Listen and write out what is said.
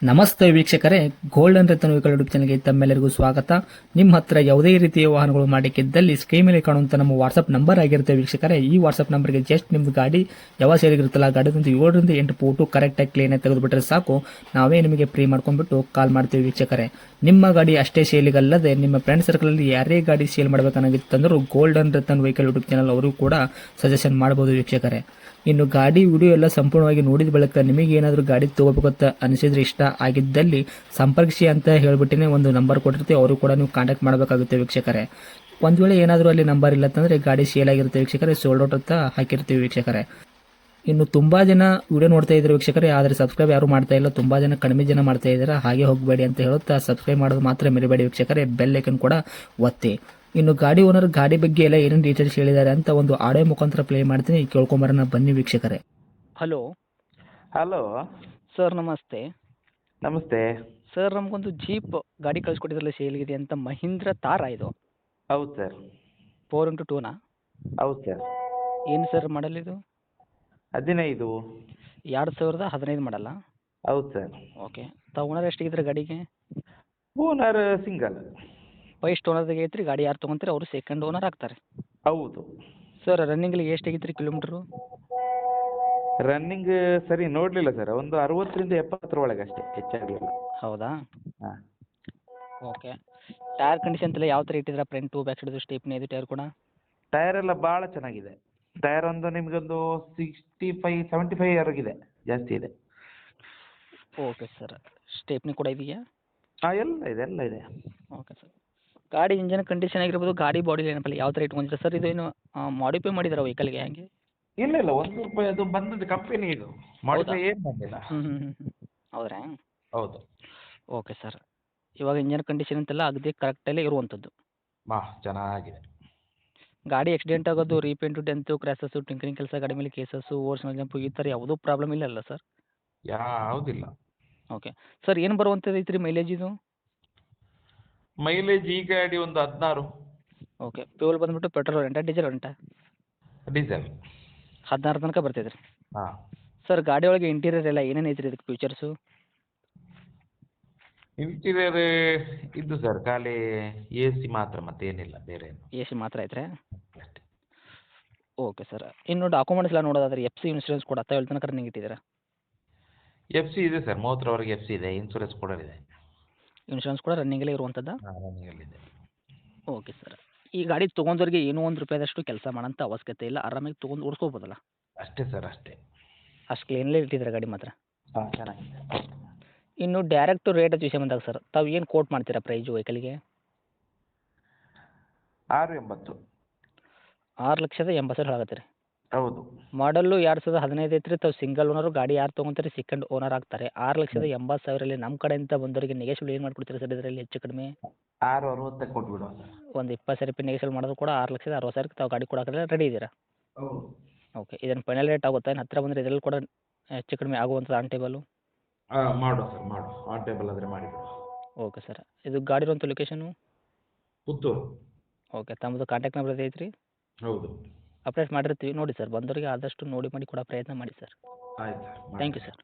ನಮಸ್ತೆ ವೀಕ್ಷಕರೇ, golden Ratan vehicle YouTube ಚಾನಲ್ಗೆ ತಮ್ಮೆಲ್ಲರಿಗೂ ಸ್ವಾಗತ. ನಿಮ್ಮ ಹತ್ರ ಯಾವುದೇ ರೀತಿಯ ವಾಹನಗಳು ಮಾಡಿಕ್ಕಿದ್ದಲ್ಲಿ ಸ್ಕ್ರೀನ್ ಮೇಲೆ ಕಾಣುವಂತ ನಮ್ಮ ವಾಟ್ಸ್ಆಪ್ ನಂಬರ್ ಆಗಿರುತ್ತೆ ವೀಕ್ಷಕರೇ. ಈ ವಾಟ್ಸ್ಆಪ್ ನಂಬರ್ಗೆ ಜಸ್ಟ್ ನಿಮ್ದು ಗಾಡಿ ಯಾವ ಸೇರಿಗಿರುತ್ತಲ್ಲ ಗಾಡಿದಂತ 7ರಿಂದ 8 ಫೋಟೋ ಕರೆಕ್ಟಾಗಿ ಕ್ಲೀನ್ ಆಗಿ ತೆಗೆದುಬಿಟ್ರೆ ಸಾಕು, ನಾವೇ ನಿಮಗೆ ಫ್ರೀ ಮಾಡ್ಕೊಂಡ್ಬಿಟ್ಟು ಕಾಲ್ ಮಾಡ್ತೀವಿ ವೀಕ್ಷಕರೇ. ನಿಮ್ಮ ಗಾಡಿ ಅಷ್ಟೇ ಸೇಲಿಗಲ್ಲದೆ ನಿಮ್ಮ ಫ್ರೆಂಡ್ ಸರ್ಕಲ್ ಅಲ್ಲಿ ಯಾರೇ ಗಾಡಿ ಸೇಲ್ ಮಾಡಬೇಕನ್ನಾಗಿತ್ತಂದ್ರೂ golden Ratan vehicle YouTube channel ಅವರು ಕೂಡ ಸಜೆಷನ್ ಮಾಡಬಹುದು ವೀಕ್ಷಕರೇ. ಇನ್ನು ಗಾಡಿ ವಿಡಿಯೋ ಎಲ್ಲ ಸಂಪೂರ್ಣವಾಗಿ ನೋಡಿದ ಬಳಿಕ ನಿಮಗೆ ಏನಾದರೂ ಗಾಡಿ ತಗೋಬೇಕಂತ ಅನಿಸಿದ್ರೆ, ಇಷ್ಟ ಆಗಿದ್ದಲ್ಲಿ ಸಂಪರ್ಕಿಸಿ ಅಂತ ಹೇಳ್ಬಿಟ್ಟಿನೇ ಒಂದು ನಂಬರ್ ಕೊಟ್ಟಿರ್ತೀವಿ, ಅವರು ಕೂಡ ನೀವು ಕಾಂಟ್ಯಾಕ್ಟ್ ಮಾಡಬೇಕಾಗುತ್ತೆ ವೀಕ್ಷಕರೇ. ಒಂದು ವೇಳೆ ಏನಾದರೂ ಅಲ್ಲಿ ನಂಬರ್ ಇಲ್ಲ ಅಂತಂದರೆ ಗಾಡಿ ಸೇಲ್ ಆಗಿರುತ್ತೆ ವೀಕ್ಷಕರೇ, ಸೋಲ್ಡ್ ಔಟ್ ಅಂತ ಹಾಕಿರ್ತೀವಿ ವೀಕ್ಷಕರೇ. ಇನ್ನು ತುಂಬ ಜನ ವಿಡಿಯೋ ನೋಡ್ತಾ ಇದ್ದಾರೆ ವೀಕ್ಷಕರೇ, ಆದರೆ ಸಬ್ಸ್ಕ್ರೈಬ್ ಯಾರು ಮಾಡ್ತಾ ಇಲ್ಲ, ತುಂಬ ಜನ ಕಡಿಮೆ ಜನ ಮಾಡ್ತಾ ಇದ್ದಾರೆ. ಹಾಗೆ ಹೋಗಬೇಡಿ ಅಂತ ಹೇಳುತ್ತಾ ಸಬ್ಸ್ಕ್ರೈಬ್ ಮಾಡೋದು ಮಾತ್ರ ಮರಿಬೇಡಿ ವೀಕ್ಷಕರೇ, ಬೆಲ್ ಐಕನ್ ಕೂಡ ಒತ್ತಿ. ಇನ್ನು ಗಾಡಿ ಓನರ್ ಗಾಡಿ ಬಗ್ಗೆ ಎಲ್ಲ ಏನೇನು ಡೀಟೇಲ್ಸ್ ಹೇಳಿದ್ದಾರೆ ಅಂತ ಒಂದು ಆಡಿಯೋ ಮುಖಾಂತರ ಪ್ಲೇ ಮಾಡ್ತೀನಿ, ಕೇಳ್ಕೊಂಬರೋಣ ಬನ್ನಿ ವೀಕ್ಷಕರೇ. ಹಲೋ ಹಲೋ ಸರ್, ನಮಸ್ತೆ. ನಮಸ್ತೆ ಸರ್, ನಮಗೊಂದು ಜೀಪ್ ಗಾಡಿ ಕಳಿಸ್ಕೊಟ್ಟಿದ್ರಲ್ಲ ಸೇಲ್ಗಿದೆ ಅಂತ, ಮಹೀಂದ್ರ ತಾರಾ ಇದು ಹೌದು ಸರ್ 4x2ನಾ? ಹೌದು ಸರ್ ಏನು ಸರ್ ಮಾಡಲ್ ಇದು? 15 2015 ಮಾಡಲ್ಲ? ಹೌದು ಸರ್. ಓಕೆ. ತಾವು ಓನರ್ ಎಷ್ಟಿಗಿದ್ರೆ ಗಾಡಿಗೆ? Owner single. ಫಸ್ಟ್ ಓನರ್ದಾಗೆ ಐತ್ರಿ ಗಾಡಿ, ಯಾರು ತೊಗೊಂತಾರೆ ಅವರು ಸೆಕೆಂಡ್ ಓನರ್ ಆಗ್ತಾರೆ. ಹೌದು ಸರ್, ರನ್ನಿಂಗ್ಲಿ ಎಷ್ಟಾಗಿತ್ತು ಕಿಲೋಮೀಟ್ರು? ರನ್ನಿಂಗ್ ಸರಿ ನೋಡಲಿಲ್ಲ ಸರ್, ಒಂದು 60ರಿಂದ 70 ಒಳಗೆ ಅಷ್ಟೇ, ಹೆಚ್ಚಾಗಲಿಲ್ಲ. ಹೌದಾ? ಹಾಂ. ಓಕೆ. ಟೈರ್ ಕಂಡೀಷನ್ ಎಲ್ಲ ಯಾವ ಥರ ಇಟ್ಟಿದ್ರೆ? ಫ್ರಂಟು ಬ್ಯಾಕ್ ಸೈಡ್ ಸ್ಟೇಪ್ನಿ ಇದು ಟೈರ್ ಕೂಡ? ಟೈರ್ ಎಲ್ಲ ಭಾಳ ಚೆನ್ನಾಗಿದೆ. ಟೈರ್ ಒಂದು ನಿಮಗೊಂದು 65-75 ವರೆಗಿದೆ, ಜಾಸ್ತಿ ಇದೆ. Okay sir. ಸ್ಟೇಪ್ನಿ ಕೂಡ ಇದೆಯಾ? ಹಾಂ, ಎಲ್ಲ ಇದೆ. Okay sir. ಗಾಡಿ ಇಂಜನ್ ಕಂಡೀಷನ್ ಆಗಿರ್ಬೋದು, ಗಾಡಿ ಬಾಡಿ ಏನಪ್ಪಲ್ಲ ಯಾವ ಥರ ಇಟ್ಕೊಂಡಿದ್ರೆ ಸರ್? ಇದು ಏನು ಮಾಡಿಫೈ ಮಾಡಿದಾರೆ ವೆಹಿಕಲ್ಗೆ ಹೆಂಗೆ? ಇಲ್ಲ ₹1 ಅದು ಬಂದದ್ದು ಕಂಪನಿ, ಇದು ಮಾಡಿಫೈ ಏನು ಬಂದಿಲ್ಲ. ಹೌದ್ರಾ? ಹೌದು. Okay sir. ಇವಾಗ ಇಂಜನ್ ಕಂಡೀಷನ್ ಅಂತೆಲ್ಲ ಅಗದಿ ಕರೆಕ್ಟಲ್ಲೇ ಇರುವಂಥದ್ದು? ಚೆನ್ನಾಗಿದೆ. ಗಾಡಿ ಆಕ್ಸಿಡೆಂಟ್ ಆಗೋದು, ರೀಪೇಂಟು, ಡೆಂತು, ಕ್ರ್ಯಾಸಸ್ಸು, ಟಿಂಕರಿಂಗ್ ಕೆಲಸ, ಗಾಡಿ ಮೇಲೆ ಕೇಸಸ್ಸು, ಓವರ್ಸ್ನಲ್ ಜಂಪು ಈ ಥರ ಯಾವುದೂ ಪ್ರಾಬ್ಲಮ್ ಇಲ್ಲ ಸರ್? ಯಾವುದಿಲ್ಲ. Okay sir. ಏನು ಬರುವಂಥದ್ದು ಐತ್ರಿ ಮೈಲೇಜ್ ಇದು? ಮೈಲೇಜ್ ಈ ಗಾಡಿ ಒಂದು 16. ಓಕೆ. ಫ್ಯೂಲ್ ಬಂದುಬಿಟ್ಟು ಪೆಟ್ರೋಲ್ ರೆಂಟಾ ಡೀಸೆಲ್ ರೆಂಟಾ? ಡೀಸೆಲ್. 16 ತನಕ ಬರ್ತೈತೆ ರೀ? ಹಾಂ. ಸರ್, ಗಾಡಿ ಒಳಗೆ ಇಂಟೀರಿಯರ್ ಎಲ್ಲ ಏನೇನು ಐತ್ರಿ ಇದಕ್ಕೆ ಫೀಚರ್ಸು? ಇಂಟೀರಿಯರ್ ಇದ್ದು ಸರ್, ಖಾಲಿ AC ಮಾತ್ರ, ಮತ್ತೇನಿಲ್ಲ ಬೇರೆ ಏನು. AC ಮಾತ್ರ ಐತ್ರಾ? ಅಷ್ಟೇ. Okay sir. ಇನ್ನು ಡಾಕ್ಯುಮೆಂಟ್ಸ್ ಎಲ್ಲ ನೋಡೋದಾದ್ರೆ FC ಇನ್ಶೂರೆನ್ಸ್ ಕೂಡ ಹತ್ತ ತನಕ ರನ್ನಿಂಗ್ ಇಟ್ಟಿದ್ದೀರಾ? FC ಇದೆ ಸರ್, 30ರವರೆಗೆ FC ಇದೆ, ಇನ್ಸೂರೆನ್ಸ್ ಕೂಡ ಇದೆ. ಇನ್ಶೂರೆನ್ಸ್ ಕೂಡ ರನ್ನಿಂಗಲ್ಲೇ ಇರುವಂಥದ್ದು? ಹಾಂ, ರನ್ನಿಂಗಲ್ಲಿದೆ. Okay sir. ಈ ಗಾಡಿ ತೊಗೊಂಡವ್ರಿಗೆ ಏನೋ ಒಂದು ರೂಪಾಯಿದಷ್ಟು ಕೆಲಸ ಮಾಡೋಂಥ ಅವಶ್ಯಕತೆ ಇಲ್ಲ, ಆರಾಮಾಗಿ ತೊಗೊಂಡು ಓಡಿಸ್ಕೋಬೋದಲ್ಲ? ಅಷ್ಟೇ ಸರ್, ಅಷ್ಟೇ. ಅಷ್ಟು ಕ್ಲೀನಲ್ಲೇ ಇಟ್ಟಿದ್ದಾರೆ ಗಾಡಿ ಮಾತ್ರ? ಹಾಂ, ಚೆನ್ನಾಗಿದೆ. ಇನ್ನು ಡೈರೆಕ್ಟ್ ರೇಟ್ ವಿಷಯ ಬಂದಾಗ ಸರ್, ತಾವು ಏನು ಕೋಟ್ ಮಾಡ್ತೀರಾ ಪ್ರೈಸು ವೆಹಿಕಲ್ಗೆ? 680. 6,80,000 ಆಗತ್ತೆ ರೀ? ಹೌದು. ಮಾಡಲ್ಲು 2015 ಐತ್ರಿ. ತಾವು ಸಿಂಗಲ್ ಓನರು, ಗಾಡಿ ಯಾರು ತೊಗೊಂತಾರೆ ಸೆಕೆಂಡ್ ಓನರ್ ಆಗ್ತಾರೆ. 6,80,000 ನಮ್ಮ ಕಡೆಯಿಂದ ಬಂದವರಿಗೆ ನೆಗೆಶ್ಬಲ್ ಏನು ಮಾಡ್ಕೊಡ್ತೀರಾ ಸರ್ ಇದರಲ್ಲಿ ಹೆಚ್ಚು ಕಡಿಮೆ? 660 ಕೊಟ್ಬಿಡುವ ಸರ್. ಒಂದು 20,000 ರೂಪಾಯಿ ನೆಗೆಶ್ಬಲ್ ಮಾಡೋದು ಕೂಡ 6,60,000 ತಾವು ಗಾಡಿ ಕೊಡೋಕೆ ರೆಡಿ ಇದ್ದೀರಾ? ಹೌದು. ಓಕೆ. ಇದನ್ನು ಫೈನಲ್ ರೇಟ್ ಆಗುತ್ತಾ? ಇನ್ನು ಹತ್ತಿರ ಬಂದರೆ ಇದರಲ್ಲಿ ಕೂಡ ಹೆಚ್ಚು ಕಡಿಮೆ ಆಗುವಂಥದ್ದು ಆನ್ ಟೇಬಲು? ಹಾಂ, ಮಾಡುವ ಸರ್, ಮಾಡುವ. ಆನ್ ಟೇಬಲ್ ಆದರೆ ಮಾಡಿಬಿಡುವ. Okay sir. ಇದು ಗಾಡಿ ಇರುವಂಥ ಲೊಕೇಶನು? ಪುತ್ತೂರು. ಓಕೆ. ತಮ್ಮದು ಕಾಂಟ್ಯಾಕ್ಟ್ ನಂಬರ್ ಐತ್ರಿ? ಹೌದು. ಅಪ್ಡೇಟ್ ಮಾಡಿರ್ತೀವಿ ನೋಡಿ ಸರ್, ಬಂದವರಿಗೆ ಆದಷ್ಟು ನೋಡಿ ಮಾಡಿ ಕೊಡೋ ಪ್ರಯತ್ನ ಮಾಡಿ ಸರ್. ಆಯ್ತು ಸರ್. Thank you sir.